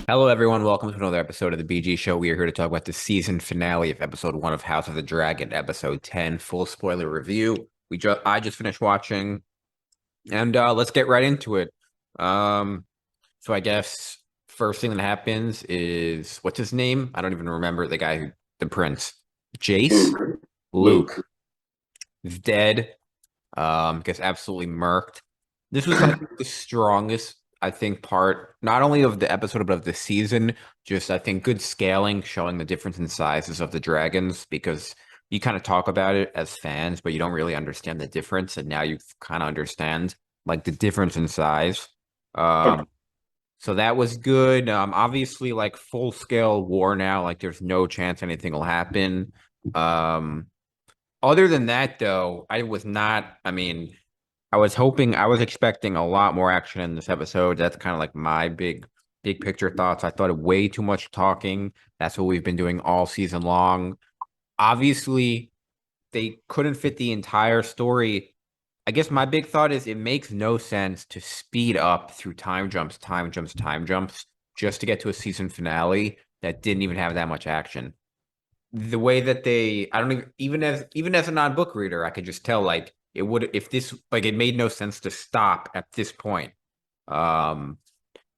Hello, everyone. Welcome to another episode of the BG Show. We are here to talk about the season finale of episode 1 of House of the Dragon, episode 10, full spoiler review. I just finished watching, and let's get right into it. Um, so I guess first thing that happens is what's his name? I don't even remember the prince, Jace, Luke. Luke Luke. is dead. Gets absolutely murked. This was like the strongest, I think, part not only of the episode but of the season. Just I think good scaling, showing the difference in sizes of the dragons because you kind of talk about it as fans, but you don't really understand the difference, and now you kind of understand like the difference in size. Okay. Um, so that was good. Obviously, like full scale war now, like there's no chance anything will happen. Um, Other than that, though, I was not. I mean, I was expecting a lot more action in this episode. That's kind of like my big picture thoughts. I thought of way too much talking. That's what we've been doing all season long. Obviously, they couldn't fit the entire story. I guess my big thought is it makes no sense to speed up through time jumps, just to get to a season finale that didn't even have that much action. The way that I don't even as a non-book reader, I could just tell like it would if this like it made no sense to stop at this point. Um,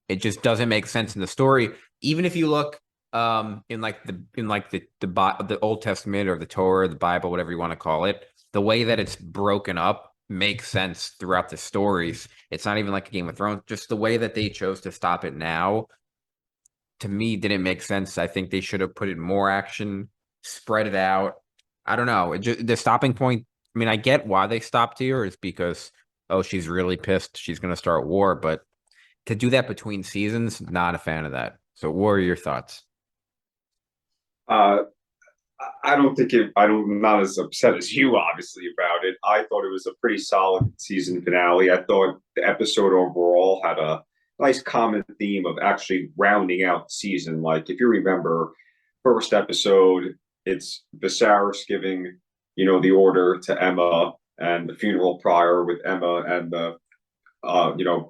it just doesn't make sense in the story. Even if you look in like the Old Testament or the Torah, the Bible, whatever you want to call it, the way that it's broken up makes sense throughout the stories. It's not even like a Game of Thrones, just the way that they chose to stop it now to me didn't make sense. I think they should have put in more action, spread it out. I don't know. The stopping point. I mean, I get why they stopped here is because oh, she's really pissed. She's going to start war, but to do that between seasons, not a fan of that. So, what are your thoughts? Uh, I don't think it, I don't, I'm not as upset as you, obviously, about it. I thought it was a pretty solid season finale. I thought the episode overall had a nice common theme of actually rounding out the season. Like, if you remember, first episode, it's Viserys giving, the order to Emma and the funeral pyre with Emma and the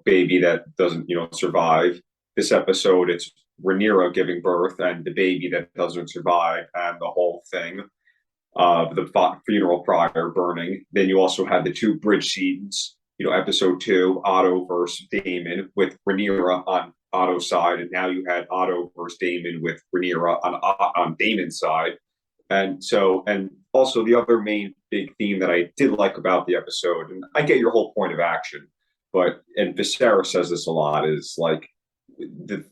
baby that doesn't, survive. This episode, it's Rhaenyra giving birth and the baby that doesn't survive and the whole thing. The funeral pyre burning. Then you also had the two bridge scenes. Episode two, Otto versus Damon with Rhaenyra on Otto's side, and now you had Otto versus Damon with Rhaenyra on Damon's side. And also the other main big theme that I did like about the episode, and I get your whole point of action, but and Viserys says this a lot, is like the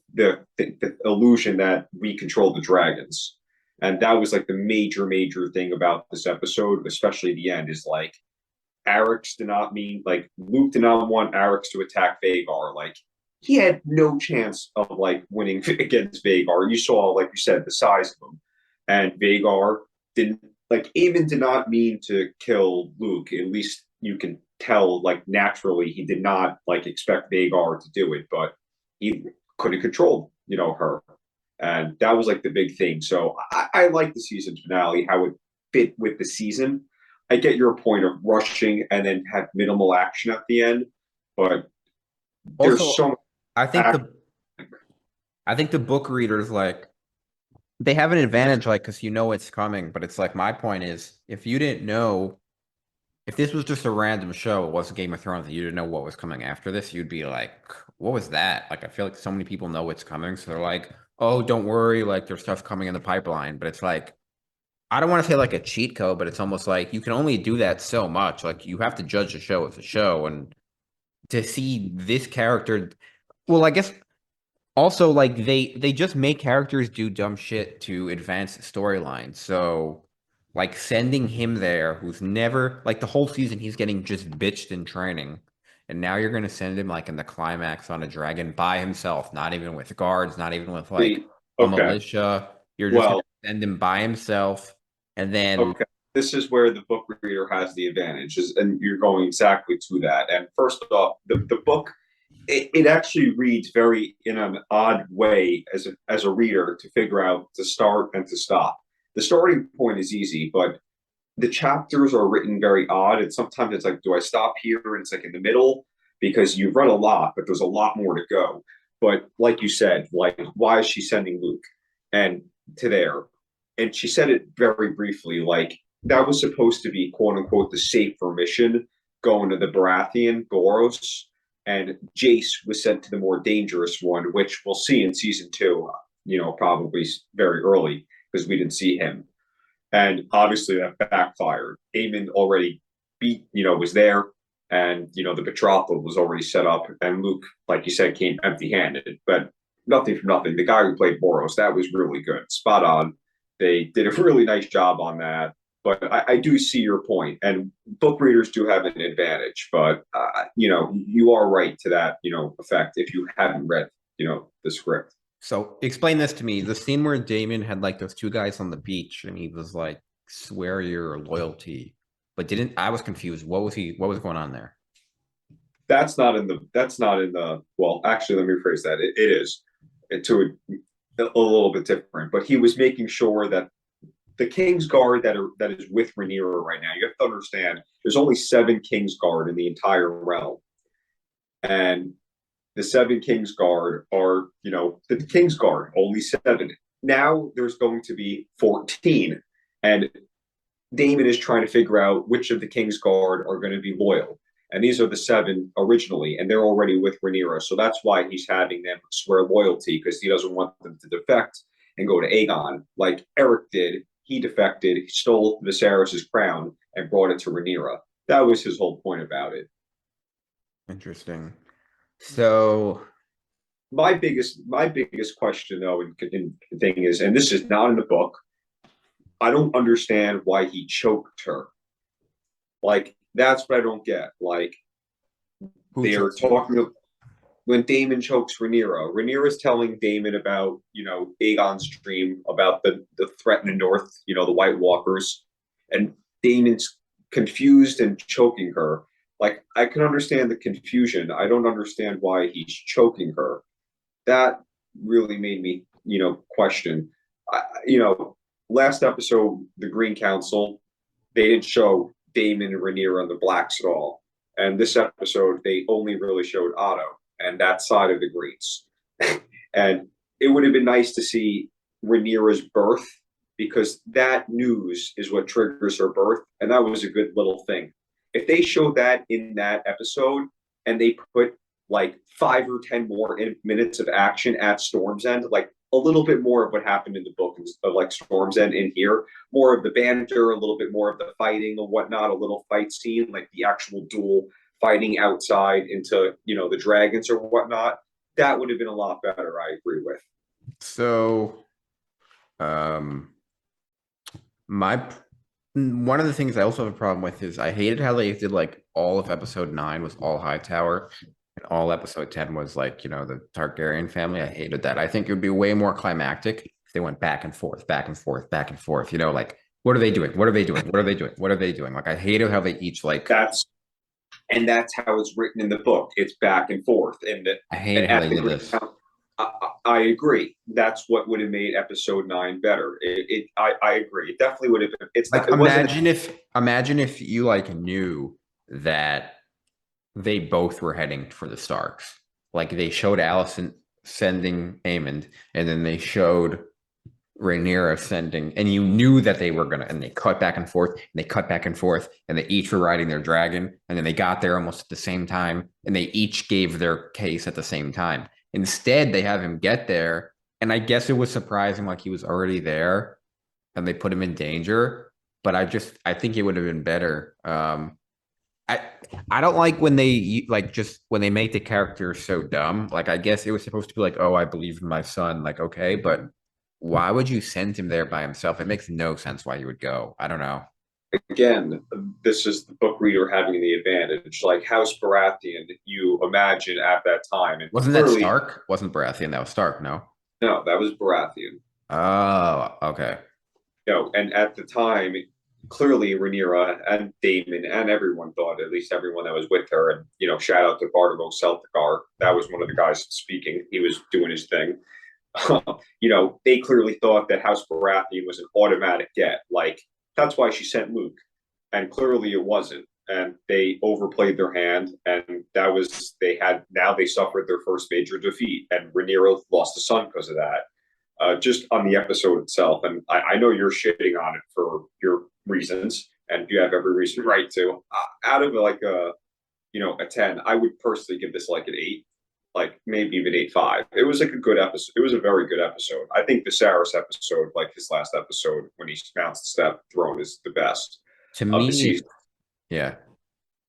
illusion that we control the dragons. And that was like the major thing about this episode, especially the end, is like Arix did not mean like Luke did not want Arix to attack Vagar. Like he had no chance of like winning against Vagar. You saw, like you said, the size of him. And Vagar didn't like Aemon did not mean to kill Luke. At least you can tell like naturally he did not like expect Vagar to do it, but he couldn't control, her. And that was like the big thing. So I like the season finale, how it fit with the season. I get your point of rushing and then have minimal action at the end, but there's Also, so much I think action. the book readers like they have an advantage, like because you know it's coming. But it's like my point is, if you didn't know if this was just a random show, it wasn't Game of Thrones, and you didn't know what was coming after this, you'd be like, what was that? Like, I feel like so many people know what's coming. So they're like, oh, don't worry. Like, there's stuff coming in the pipeline. But it's like, I don't want to say like a cheat code, but it's almost like you can only do that so much. Like, you have to judge the show as a show. And to see this character, well, I guess also like they just make characters do dumb shit to advance the storyline. So like sending him there who's never like the whole season he's getting just bitched in training. And now you're gonna send him like in the climax on a dragon by himself, not even with guards, not even with like See, a okay, militia. You're just gonna well, send him by himself. And then okay. This is where the book reader has the advantage, and you're going exactly to that. And first off, the book it actually reads very in an odd way as a reader to figure out to start and to stop. The starting point is easy, but the chapters are written very odd. And sometimes it's like, do I stop here? And it's like in the middle because you've read a lot, but there's a lot more to go. But like you said, like why is she sending Luke and to there? And she said it very briefly, like that was supposed to be quote unquote the safer mission going to the Baratheon Boros, and Jace was sent to the more dangerous one, which we'll see in season two. Probably very early because we didn't see him, and obviously that backfired. Aemon already was there, and the betrothal was already set up, and Luke, like you said, came empty-handed. But nothing from nothing. The guy who played Boros, that was really good, spot on. They did a really nice job on that. But I do see your point, and book readers do have an advantage. But you are right to that effect if you haven't read the script. So explain this to me. The scene where Damon had like those two guys on the beach and he was like, swear your loyalty, but didn't I was confused. What was going on there? That's not in the well, actually let me rephrase that. It is to a little bit different, but he was making sure that the King's Guard that is with Rhaenyra right now, you have to understand there's only 7 King's Guard in the entire realm. And the 7 King's Guard are, the King's Guard, only 7. Now there's going to be 14. And Damon is trying to figure out which of the King's Guard are going to be loyal. And these are the 7 originally, and they're already with Rhaenyra. So that's why he's having them swear loyalty, because he doesn't want them to defect and go to Aegon like Eric did. He defected, he stole Viserys' crown, and brought it to Rhaenyra. That was his whole point about it. Interesting. So My biggest question though, and thing is, and this is not in the book, I don't understand why he choked her. Like that's what I don't get. Like who they're chose her? talking when Daemon chokes Rhaenyra. Rhaenyra's telling Daemon about Aegon's dream about the threat in the north, the White Walkers, and Daemon's confused and choking her. Like I can understand the confusion. I don't understand why he's choking her. That really made me question. Last episode, the Green Council, they didn't show Daemon and Rhaenyra and the Blacks at all. And this episode, they only really showed Otto and that side of the Greens. And it would have been nice to see Rhaenyra's birth, because that news is what triggers her birth. And that was a good little thing. If they showed that in that episode and they put like 5 or 10 more minutes of action at Storm's End, like a little bit more of what happened in the book of like Storm's End in here, more of the banter, a little bit more of the fighting and whatnot, a little fight scene, like the actual duel fighting outside into the dragons or whatnot. That would have been a lot better. I agree with. So um my one of the things I also have a problem with is I hated how they did like all of episode 9 was all Hightower and all episode 10 was like, the Targaryen family. I hated that. I think it would be way more climactic if they went back and forth, back and forth, back and forth, like what are they doing? What are they doing? What are they doing? What are they doing? Like I hated how they each like That's how it's written in the book. It's back and forth, I hated how at they the did Green this. Council. I agree. That's what would have made episode 9 better. I agree. It definitely would have been. It's Like not. It wasn't. imagine if you like knew that they both were heading for the Starks. Like they showed Allison sending Aemond, and then they showed Rhaenyra sending, and you knew that they were gonna, and they cut back and forth, and they cut back and forth, and they each were riding their dragon, and then they got there almost at the same time, and they each gave their case at the same time. Instead, they have him get there, and I guess it was surprising, like he was already there, and they put him in danger. But I think it would have been better. I I don't like when they like just when they make the character so dumb. Like I guess it was supposed to be like, oh, I believe in my son. Like okay, but why would you send him there by himself? It makes no sense why he would go. I don't know. Again, this is the book reader having the advantage. Like House Baratheon, you imagine at that time, and Wasn't that clearly, Stark? Wasn't Baratheon? That was Stark. No. no, that was Baratheon. Oh, okay. And at the time, clearly Rhaenyra and Daemon and everyone thought, at least everyone that was with her, and shout out to Bartimo Celticar. That was one of the guys speaking. He was doing his thing. They clearly thought that House Baratheon was an automatic get. Like that's why she sent Luke, and clearly it wasn't. and they overplayed their hand, and that was they suffered their first major defeat, and Rhaenyra lost a son because of that. Just on the episode itself, and I know you're shitting on it for your reasons, and you have every reason right to. Out of like a 10, I would personally give this like an 8, like maybe even 8.5. It was like a good episode. It was a very good episode. I think the Viserys episode, like his last episode when he mounts the step throne, is the best To of the me, season. yeah.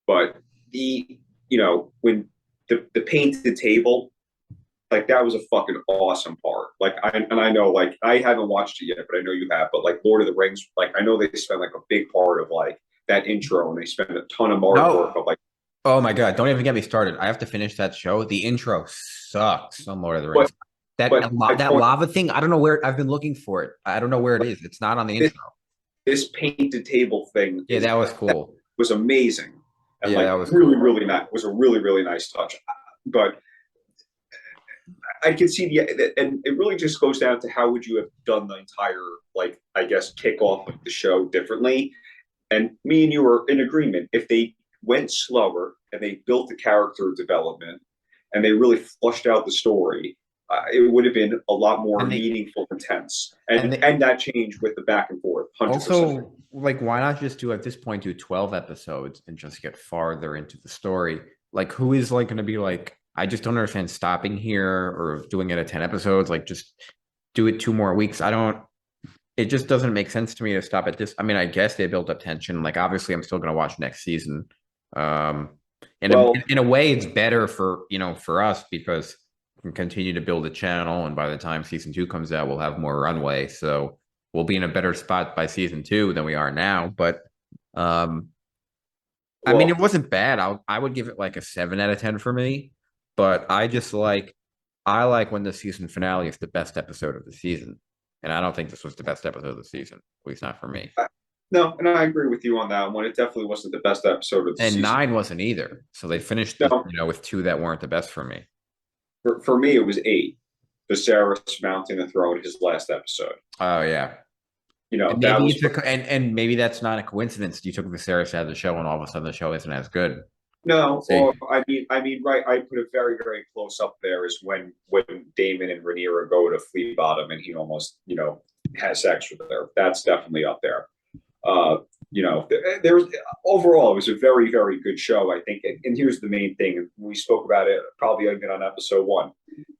But when the painted table, like that was a fucking awesome part. Like I know, like I haven't watched it yet, but I know you have. But like Lord of the Rings, like I know they spent like a big part of like that intro, and they spent a ton of artwork No. of like. Oh my God, don't even get me started. I have to finish that show. The intro sucks on Lord of the Rings. But That but my that point, lava thing, I don't know where I've been looking for it. I don't know where it is. It's not on the this intro. this painted table thing Yeah, that was that cool. was amazing, and Yeah, like that was really cool. really nice, was a really really nice touch. But I can see and it really just goes down to how would you have done the entire, like, I guess, kickoff of the show differently. And me and you are in agreement. If they went slower and they built the character development and they really flushed out the story, it would have been a lot more And they meaningful, intense, and and they that changed with the back and forth, 100%. also like why not just do at this point do 12 episodes and just get farther into the story? Like who is like going to be like I just don't understand stopping here or doing it at 10 episodes, like just do it 2 more weeks. I don't it just doesn't make sense to me to stop at this. I mean, I guess they built up tension. Like obviously I'm still going to watch next season. Um Well, in a way it's better for, for us because we can continue to build a channel and by the time season 2 comes out, we'll have more runway. So we'll be in a better spot by season 2 than we are now. But um I mean, it well, wasn't bad. I would give it like a 7 out of 10 for me. But I like when the season finale is the best episode of the season. And I don't think this was the best episode of the season, at least not for me. no, and I agree with you on that one. It definitely wasn't the best episode of the And season. 9 wasn't either. So they finished the, No, with 2 that weren't the best for me. for me, it was 8. Viserys mounting the throne, his last episode. Oh yeah. And That maybe was it's and maybe that's not a coincidence. You took Viserys out of the show and all of a sudden the show isn't as good. no, See. or I mean, right. I put it very, very close up there is when Damon and Rhaenyra go to Flea Bottom and he almost, has sex with her. That's definitely up there. Uh, there's overall, it was a very, very good show. I think, and here's the main thing: we spoke about it probably even on episode 1.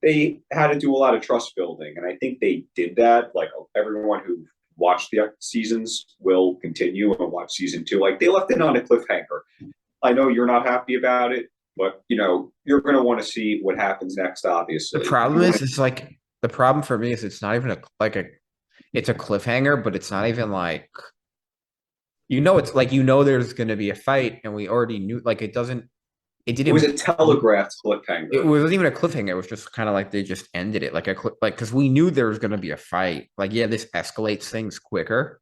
They had to do a lot of trust building, and I think they did that. Like everyone who watched the seasons will continue and watch season 2. Like they left it on a cliffhanger. I know you're not happy about it, but you're going to want to see what happens next. The Obviously, problem is, it's like the problem for me is it's not even it's a cliffhanger, but it's not even like it's like there's going to be a fight, and we already knew like it it was didn't a telegraphed cliffhanger. it wasn't even a cliffhanger. It was just kind of like they just ended it like because we knew there was going to be a fight. Like yeah, this escalates things quicker,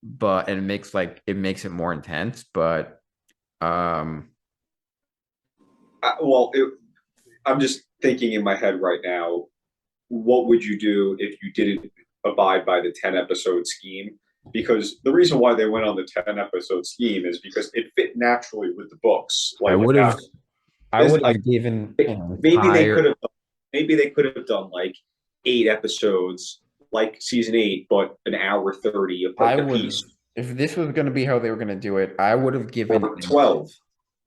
but and it makes it more intense. But um, Well, I'm just thinking in my head right now, what would you do if you didn't abide by the 10 episode scheme? Because the reason why they went on the 10 episode scheme is because it fit naturally with the books. I Like would now, have I this would like have given an maybe they entire could have maybe they could have done like 8 episodes like season 8, but an hour 30 I a would have, piece, if this was going to be how they were going to do it, I would have given or 12.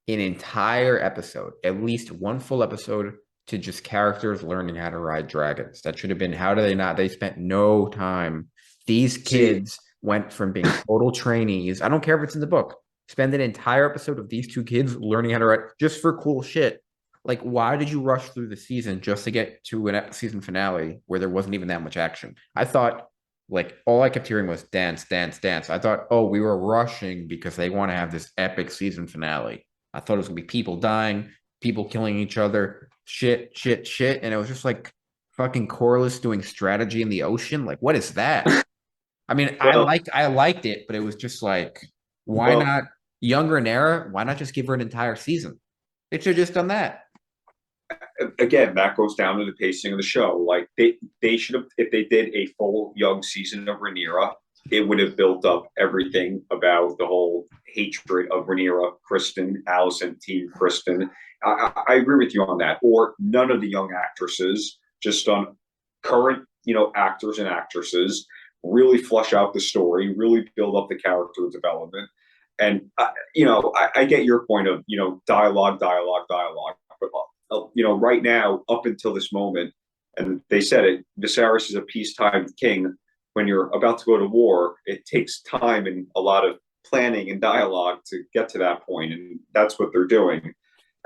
an entire episode, at least one full episode to just characters learning how to ride dragons. That should have been, how do they not? They spent no time. These See, kids went from being total trainees. I don't care if it's in the book. Spend an entire episode of these 2 kids learning how to ride just for cool shit. Like, why did you rush through the season just to get to an season finale where there wasn't even that much action? I thought, like, all I kept hearing was dance, dance, dance. I thought, oh, we were rushing because they want to have this epic season finale. I thought it was gonna be people dying, people killing each other, shit, shit, shit, and it was just like fucking Corliss doing strategy in the ocean. Like, what is that? I mean, well, I liked it, but it was just like, why well, not younger Nera? Why not just give her an entire season? They should have just done that. again, that goes down to the pacing of the show. Like they should have, if they did a full young season of Rhaenyra, it would have built up everything about the whole hatred of Rhaenyra, Kristen, Allison, Team Kristen. I agree with you on that. Or none of the young actresses, just on current, actors and actresses, really flush out the story, really build up the character development. And I get your point of dialogue, dialogue, dialogue. But right now, up until this moment, and they said it, Viserys is a peacetime king. When you're about to go to war, it takes time and a lot of planning and dialogue to get to that point, and that's what they're doing.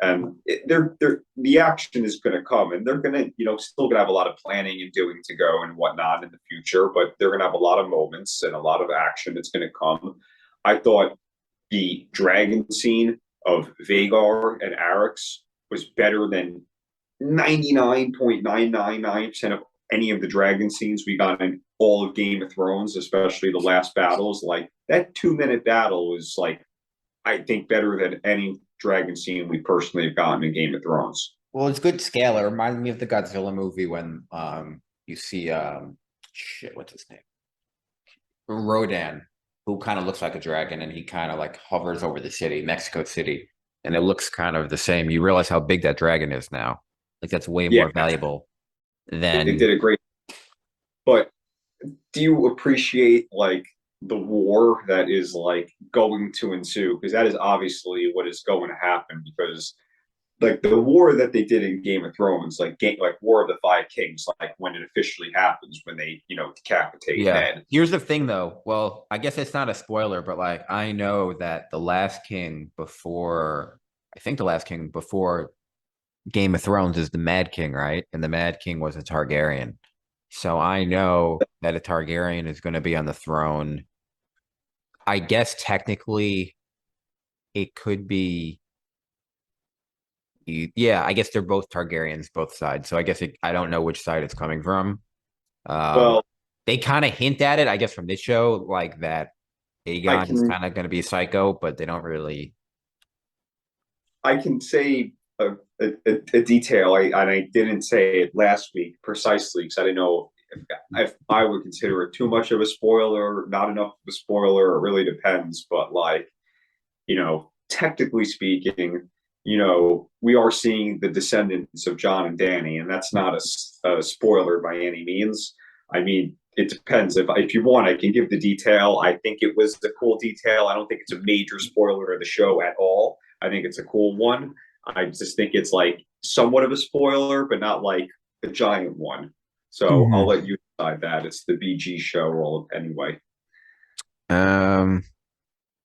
And the action is going to come, and they're going to still going to have a lot of planning and doing to go and whatnot in the future, but they're going to have a lot of moments and a lot of action that's going to come. I thought the dragon scene of Vagar and Arix was better than 99.999% of any of the dragon scenes we got in all of Game of Thrones, especially the last battles. Like that 2 minute battle was like, I think, better than any dragon scene we personally have gotten in Game of Thrones. Well, it's good scale. It reminded me of the Godzilla movie when you see shit, what's his name? Rodan, who kind of looks like a dragon and he kind of like hovers over the city, Mexico City, and it looks kind of the same. You realize how big that dragon is now. Like that's way Yeah, more valuable they than did a great. But do you appreciate like the war that is like going to ensue? Because that is obviously what is going to happen. Because like the war that they did in Game of Thrones, like War of the Five Kings, like when it officially happens, when they decapitate yeah. Ned. Here's the thing though. Well, I guess it's not a spoiler, but like I know that the last king before I think the last king before Game of Thrones is the Mad King, right? And the Mad King was a Targaryen. So I know that a Targaryen is going to be on the throne. I guess technically it could be, yeah, I guess they're both Targaryens, both sides. So I guess I don't know which side it's coming from. Um, Well, they kind of hint at it, I guess, from this show, like that I Aegon is can kind of going to be a psycho, but they don't really. I can say a detail, and I didn't say it last week precisely because I didn't know if I would consider it too much of a spoiler, not enough of a spoiler. It really depends. But like, technically speaking, we are seeing the descendants of John and Danny, and that's not a spoiler by any means. I mean, it depends. If you want, I can give the detail. I think it was a cool detail. I don't think it's a major spoiler of the show at all. I think it's a cool one. I just think it's like somewhat of a spoiler, but not like a giant one. So I'll Mhm. let you decide that. It's the BG show, all anyway. Um,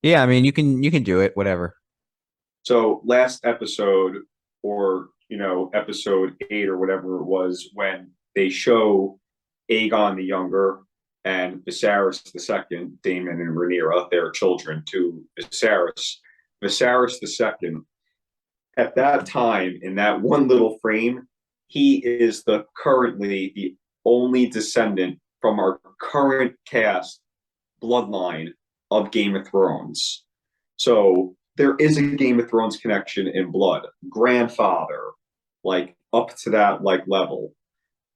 yeah, I mean, you can do it, whatever. So last episode, or episode 8 or whatever it was, when they show Aegon the Younger and Viserys the Second, Daemon and Rhaenyra, their children, to Viserys. Viserys the Second, at that time, in that one little frame, he is currently the only descendant from our current cast bloodline of Game of Thrones. So there is a Game of Thrones connection in blood. Grandfather, like up to that like level.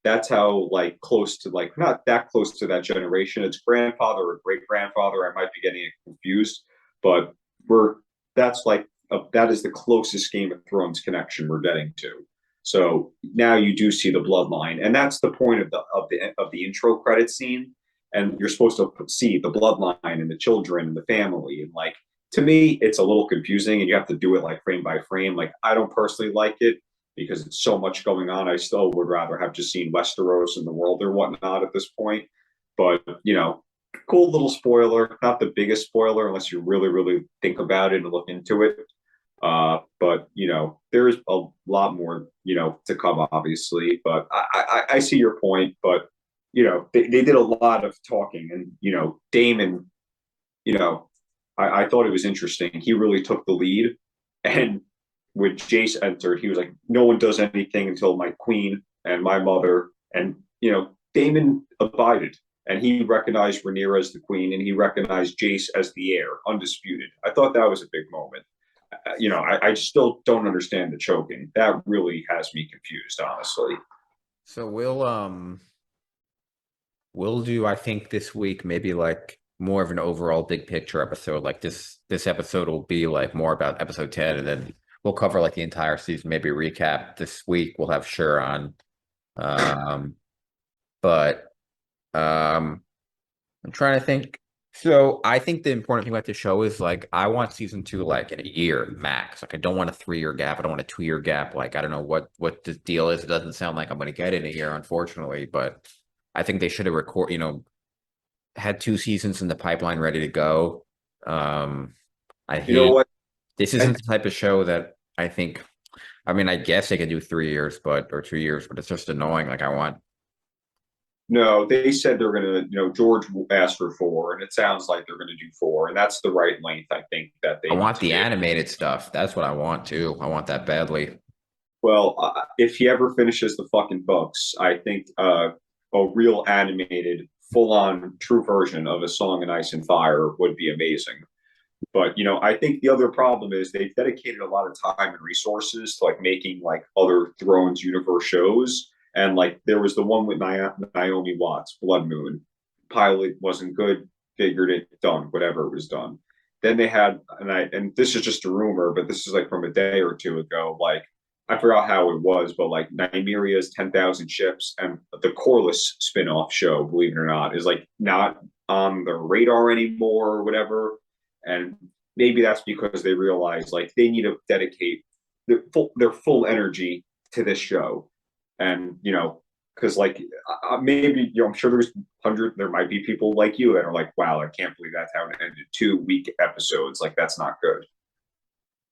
That's how like close to like not that close to that generation. It's grandfather or great grandfather. I might be getting it confused, but we're that's like that is the closest Game of Thrones connection we're getting to. So now you do see the bloodline, and that's the point of the intro credit scene. And you're supposed to see the bloodline and the children and the family, and like to me, it's a little confusing, and you have to do it like frame by frame. Like I don't personally like it because it's so much going on. I still would rather have just seen Westeros and the world or whatnot at this point. But cool little spoiler, not the biggest spoiler unless you really, really think about it and look into it. But there's a lot more to come, obviously. But I see your point. But they did a lot of talking, and Damon, you know, I thought it was interesting. He really took the lead, and when Jace entered, he was like, "No one does anything until my queen and my mother." And Damon abided, and he recognized Rhaenyra as the queen, and he recognized Jace as the heir, undisputed. I thought that was a big moment. I still don't understand the choking. That really has me confused, honestly. So we'll do I think this week maybe like more of an overall big picture episode. Like this episode will be like more about episode 10, and then we'll cover like the entire season, maybe recap this week. We'll have Sure on. Um, but I'm trying to think. So I think the important thing about the show is like I want season two like in a year max. Like I don't want a 3 year gap. I don't want a 2 year gap. Like I don't know what the deal is. It doesn't sound like I'm going to get it in a year, unfortunately. But I think they should have had 2 seasons in the pipeline ready to go. I You know hate what? this I, isn't the type of show that I think. I mean, I guess they could do 3 years, but or 2 years, but it's just annoying. Like I want no, they said they're gonna. George asked for four, and it sounds like they're gonna do four, and that's the right length I think that I they need want to the do. animated stuff. That's what I want too. I want that badly. Well, if he ever finishes the fucking books, I think a real animated, full-on, true version of A Song in Ice and Fire would be amazing. But I think the other problem is they've dedicated a lot of time and resources to like making like other Thrones universe shows, and like there was the one with Naomi Watts, Blood Moon. Pilot wasn't good, figured it done, whatever it was done. Then they had, and this is just a rumor, but this is like from a day or two ago. Like I forgot how it was, but like Nymeria's 10,000 Ships and the Corliss spin-off show, believe it or not, is like not on the radar anymore or whatever. And maybe that's because they realize like they need to dedicate their full energy to this show. And because like maybe I'm sure there might be people like you that are like, wow, I can't believe that's how it ended. 2 week episodes, like that's not good.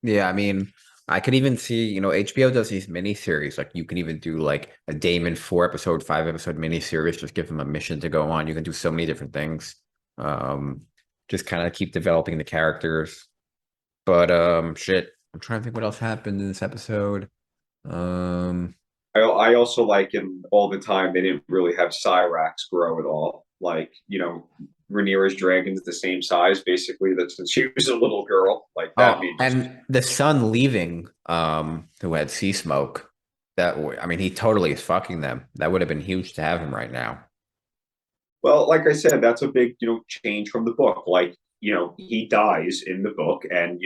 Yeah, I mean, I could even see, HBO does these mini series. Like you can even do like a Damon 4 episode, 5 episode mini series, just give him a mission to go on. You can do so many different things. Um, just kind of keep developing the characters. But shit. I'm trying to think what else happened in this episode. Um, I also like in all the time they didn't really have Cyrax grow at all. Like, Rhaenyra's dragon's the same size basically that since she was a little girl. Like that oh, made just and the son leaving, who had sea smoke. I mean, he totally is fucking them. That would have been huge to have him right now. well, like I said, that's a big, change from the book. Like, he dies in the book and,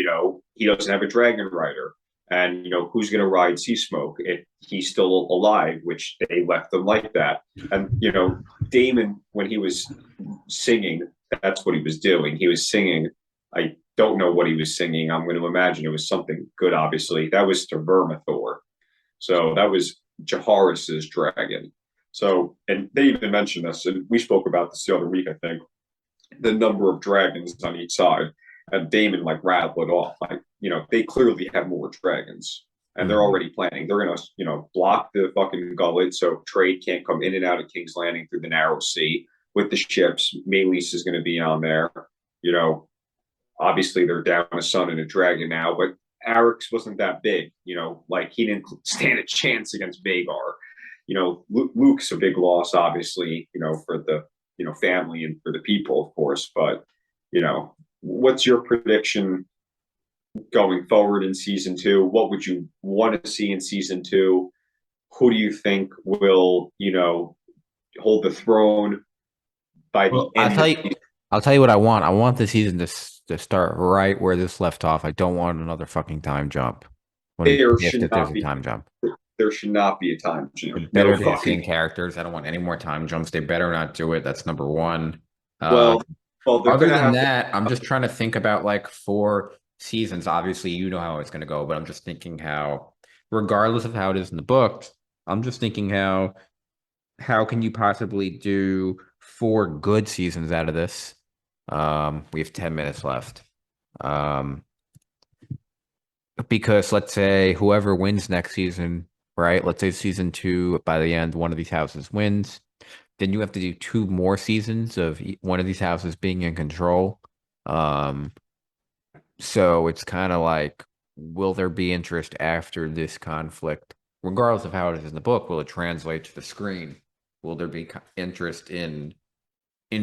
he doesn't have a dragon rider. And, who's going to ride Sea Smoke if he's still alive, which they left him like that. And, Damon, when he was singing, that's what he was doing. He was singing. I don't know what he was singing. I'm going to imagine it was something good, obviously. That was to Vermithor. So that was Jaharis's dragon. So, and they even mentioned this, and we spoke about this the other week, I think, the number of dragons on each side. And Damon like rattled it off. Like, they clearly have more dragons. And they're Mhm. already planning. They're gonna, block the fucking gullet so trade can't come in and out of King's Landing through the narrow sea with the ships. Maylease is gonna be on there. You know, obviously they're down a son and a dragon now, but Arix wasn't that big, like he didn't stand a chance against Vagar. Luke's a big loss, obviously, for the, family and for the people, of course, but, what's your prediction going forward in season two? What would you want to see in season two? Who do you think will, hold the throne by the Well, end of season? I'll tell you what I want. I want the season to start right where this left off. I don't want another fucking time jump. I want to There be pissed should if there's not a be time jump. there should not be a time jump. It No better be the same fucking characters. I don't want any more time jumps. They better not do it. That's number one. Uh, well, well, they're Other gonna than have to. that, I'm just trying to think about like 4 seasons. Obviously, you know how it's going to go, but I'm just thinking how, regardless of how it is in the books, I'm just thinking how can you possibly do 4 good seasons out of this? We have 10 minutes left. Um, because let's say whoever wins next season, right? Let's say season two, by the end, one of these houses wins. Then you have to do 2 more seasons of one of these houses being in control. Um, so it's kind of like, will there be interest after this conflict? Regardless of how it is in the book, will it translate to the screen? Will there be interest in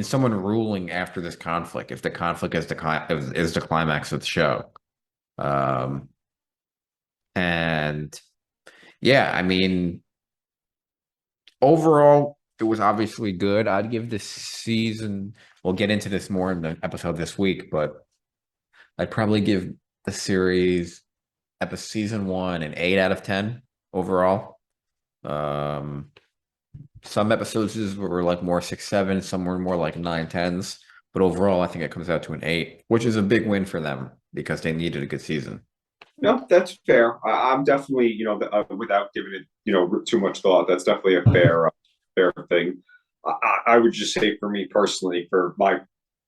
someone ruling after this conflict if the conflict is the climax of the show? Um, and yeah, I mean, overall. it was obviously good. I'd give this season, we'll get into this more in the episode this week, but I'd probably give the series season one an 8 out of 10 overall. Um, some episodes were like more 6, 7, some were more like 9, 10s. But overall, I think it comes out to an 8, which is a big win for them because they needed a good season. No, that's fair. I'm definitely, without giving it, too much thought, that's definitely a fair thing. I would just say for me personally, for my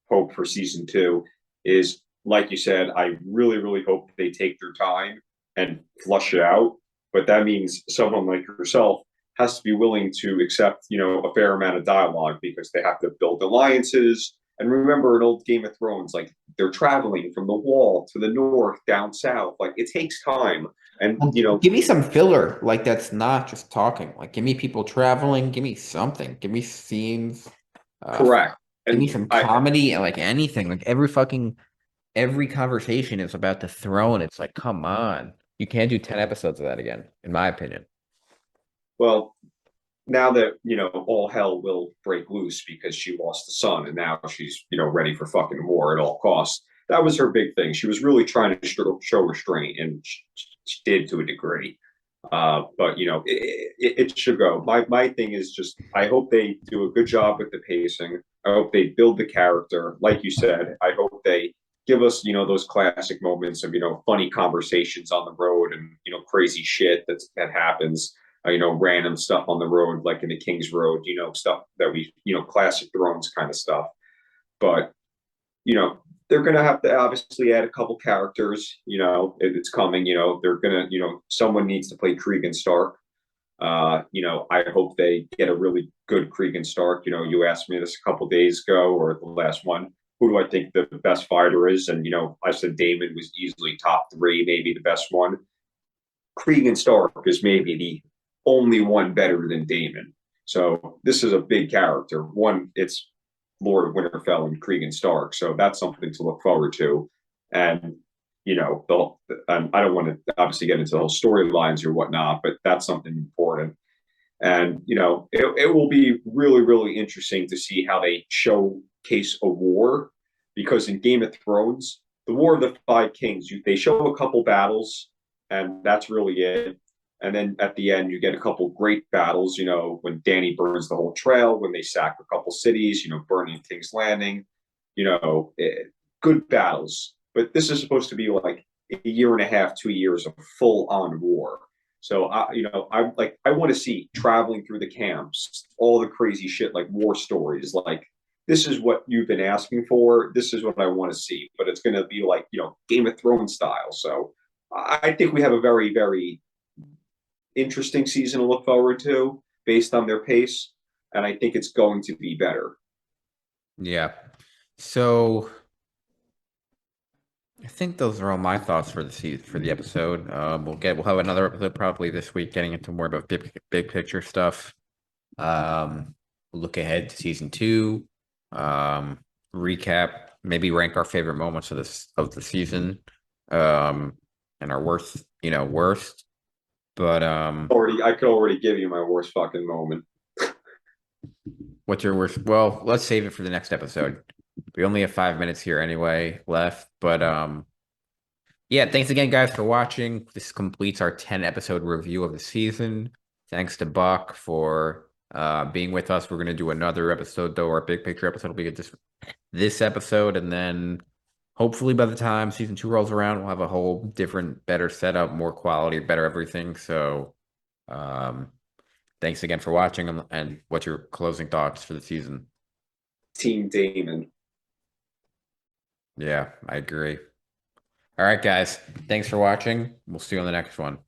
hope for season two is, like you said, I really, really hope they take their time and flush it out. But that means someone like yourself has to be willing to accept, a fair amount of dialogue because they have to build alliances. And remember, an old Game of Thrones, like they're traveling from the wall to the north, down south. Like it takes time. And, Well, give me some filler, like that's not just talking. Like, give me people traveling, give me something, give me scenes, uh, correct. give me And some I, comedy, and like anything. Like every conversation is about the throne. It's like, come on, you can't do 10 episodes of that again, in my opinion. well, now that all hell will break loose because she lost the son and now she's ready for fucking war at all costs. That was her big thing. She was really trying to show restraint, and she did to a degree. But it should go. My thing is just I hope they do a good job with the pacing. I hope they build the character, like you said. I hope they give us those classic moments of funny conversations on the road and crazy shit that happens. Random stuff on the road, like in the King's Road, stuff that we, classic Thrones kind of stuff. But, you know, they're going to have to obviously add a couple characters. It's coming. They're going to, someone needs to play Cregan Stark. I hope they get a really good Cregan Stark. You asked me this a couple days ago or the last one. Who do I think the best fighter is? And, I said Damon was easily top three, maybe the best one. Cregan Stark is maybe the only one better than Damon. So this is a big character. One, it's Lord of Winterfell and Cregan Stark. So that's something to look forward to. And I don't want to obviously get into the whole storylines or whatnot, but that's something important. And it will be really, really interesting to see how they showcase a war, because in Game of Thrones, the War of the Five Kings, they show a couple battles, and that's really it. And then at the end, you get a couple great battles. When Danny burns the whole trail, when they sack a couple cities, burning King's Landing. Good battles. But this is supposed to be like a year and a half, 2 years of full on war. So I want to see traveling through the camps, all the crazy shit, like war stories. Like this is what you've been asking for. This is what I want to see. But it's going to be like Game of Thrones style. So I think we have a very, very interesting season to look forward to based on their pace, and I think it's going to be better. Yeah. So I think those are all my thoughts for the episode. We'll have another episode probably this week, getting into more about big picture stuff. Look ahead to season two. Um, Recap, maybe rank our favorite moments of the season. And our worst. But I could already give you my worst fucking moment. what's your worst? Well, let's save it for the next episode. We only have 5 minutes here anyway left, but yeah, thanks again, guys, for watching. This completes our 10 episode review of the season. Thanks to Buck for being with us. We're gonna do another episode though. Our big picture episode will be this episode, and then hopefully by the time season two rolls around, we'll have a whole different, better setup, more quality, better everything. So, um, thanks again for watching, and what's your closing thoughts for the season? Team Damon. Yeah, I agree. All right, guys. Thanks for watching. We'll see you on the next one.